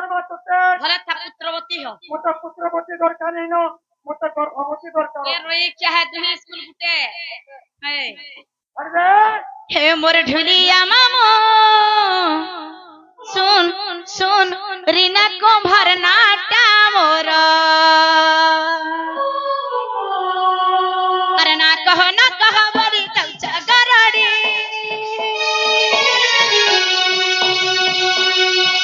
করবা তোতে ঘরে থা পুত্রবতী हो মোটা পুত্রবতী দরকার নেই না মোটা গর্ভবতী দরকার ये रोई क्या है तुही स्कूल गुटे है আরে हे मोर ढुलिया मामो सुन सुन रीना को भरना मोर अरे ना कहो बरी तौचा गरड़ी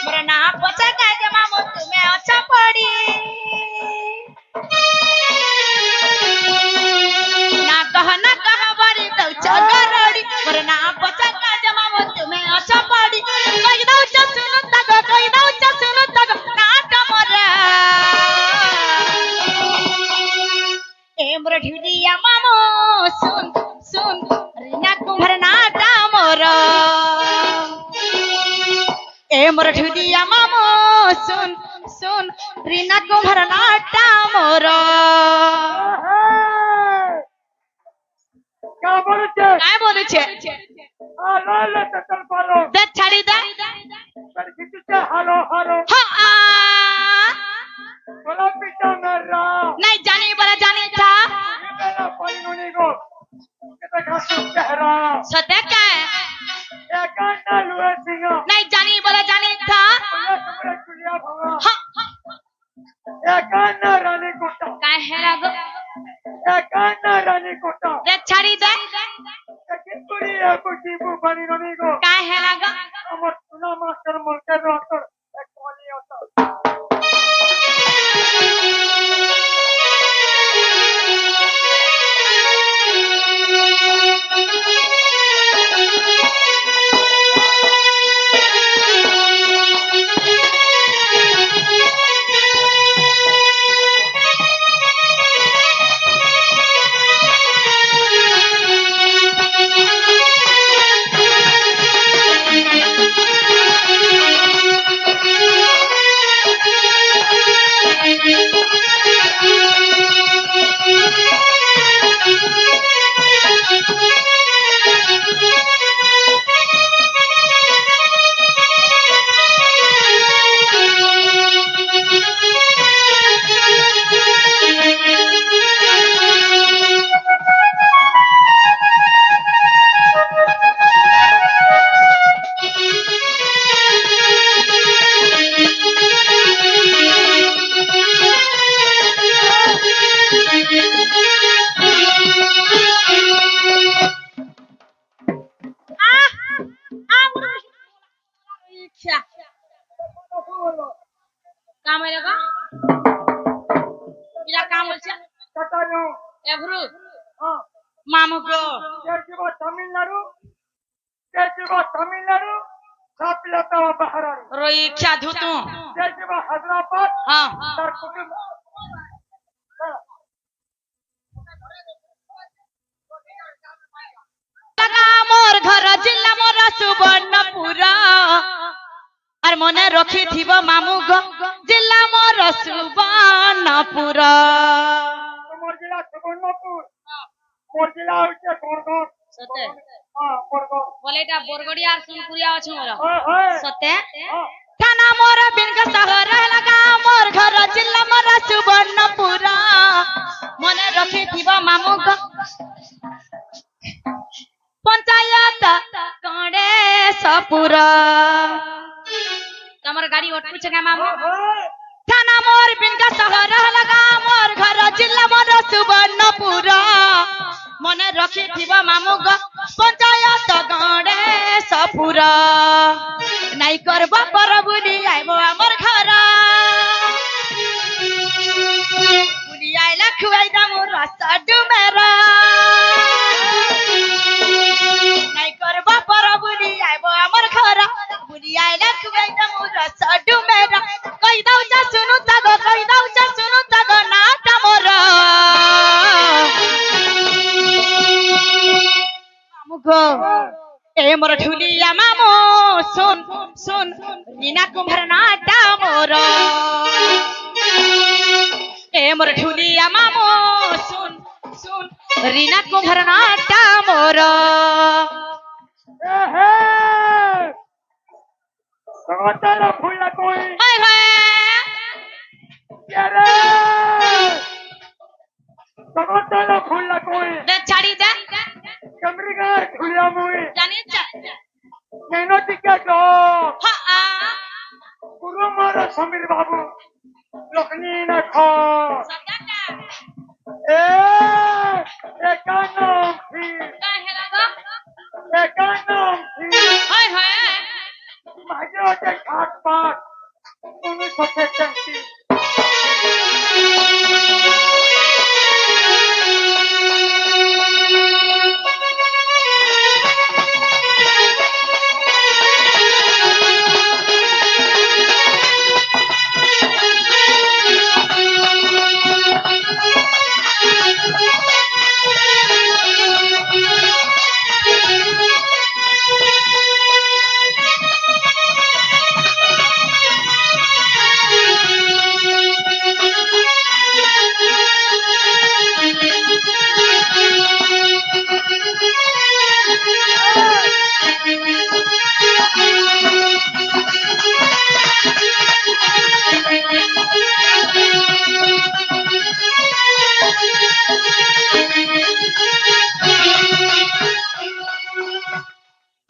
मोर ना पचा का जे मामो तुम्हें अच्छा पड़ी ना कहो बरी तौचा गरड़ी मोर ना पचा का जे मामो तुम्हें अच्छा पड़ी कहि दौ सुनु तक नाट मोर ए मोर ढुलिया मामो सुन सुन रीना कुम्भर नाटा मोर ए मोर ढुलिया मामो सुन सुन रीना कुम्भर नाटा मोर কা বলেছে काय बोलुछे আলো চল পালো दे छाड़ी दे पर किছে হালো হালো हा आ বলা পিটা মেরা नहीं जानी बोला जानी था মেরা পাইনুনি গো এটা ঘাসু চেহারা सत्य क्या है একান্না লুয়ে সিংহ नहीं जानी बोला जानी था তোমরা চুলিয়া ভাঙা हा একান্না রানী কোটা काय है लगो একান্না রানী কোটা दे छाड़ी दे কিন্তুরি একটিবু পাইনুনি গো काय है लगो আমার সোনা মাস্টার মলকে রতর এক কোনি হতো काम है लगा इला काम होছে কাটানো এভরু হ্যাঁ মামু গো কেজিবা তামিলনাড়ু সাপলাতা বাহারারি रोई क्या धुतू কেজিবা হায়দ্রাবাদ हां তার কুটুম लगा मोर घर जिल्ला मोर सुवर्णपुर আর মনে রখি থিব মামু গো জিল্লা মোর সুবর্ণপুর তোমার জেলা সুবর্ণপুর মোর জেলা হচ্ছে বরগড় সতে হ্যাঁ বরগড় বলে এটা বরগড়ি আর সুনপুরিয়া আছে মোর হ্যাঁ সতে হ্যাঁ থানা মোর বিনকা শহর লাগা মোর ঘর জিল্লা মোর সুবর্ণপুর মনে রখি থিব মামু গো পঞ্চায়েত গণেশপুর তোমার গাড়ি অটকুছে কে মামু থানা মোর বিনকা শহর লাগা মোর ঘর জিল্লা মোর সুবর্ণপুর মনে রখি থিব মামু গো পঞ্চায়েত গণেশপুর নাই করব পর বুলি আইব আমার ঘর বুলি আইলা খুয়াই দাম রাস্তা ডুমেরা নাই করব পর বুলি আইব আমার ঘর বুলি আইলা খুয়াই দাম রাস্তা ডুমেরা কই দাও যা শুনু তাগো না তামর মামু গো ए मोर ढुलिया मामो सुन सुन रीना कुम्भर नाटा मोर ए मोर ढुलिया मामो सुन सुन रीना कुम्भर नाटा मोर এ হে তোমার ভুল না কই हाय हाय সমীর বাবু লক্ষ্মী না খ এ একানম ফির একানম ফির হয় হয় মাঝে হচ্ছে ঘাট পাট 1933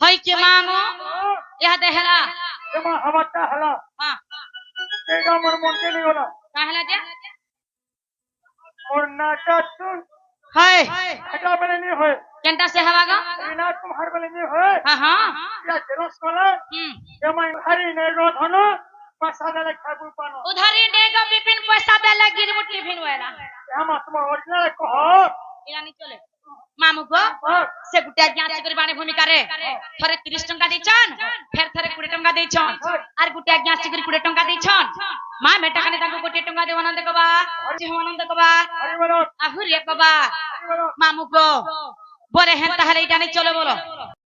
হয় কি মামু ইহাতে হেলা এমা আমারটা হলো হ্যাঁ এটা আমার মনকে নিয়ে গেল কাহেলা যে और नाटक सुन হয় এটা বলে নি হয় কেনটা সে হবা গো না তোমার বলে নি হয় হ্যাঁ হ্যাঁ या जरोस कोला হুম এমাই হারি নে রধন পাসা দেলে খাবু পানো উধারি নেগো বিপিন পয়সা দেলে গিরবু টিফিন ওয়ালা এমা তোমার অরিজিনাল কহ ইরানি চলে মামু গো সে গুটা জ্ঞান করে বাণী ভূমিকারে থরে 30 টঙ্কা দেইছন ফের থরে 20 টঙ্কা দেইছন আর গুটা জ্ঞান করে 20 টঙ্কা দেইছন মা মেটা কানে তাকে 20 টঙ্কা দেব আনন্দ কবা আনন্দ কবা হরি বলো আহুরে কবা হরি বলো মামু গো বলে হেন তাহলে এটা নেই চলো বলো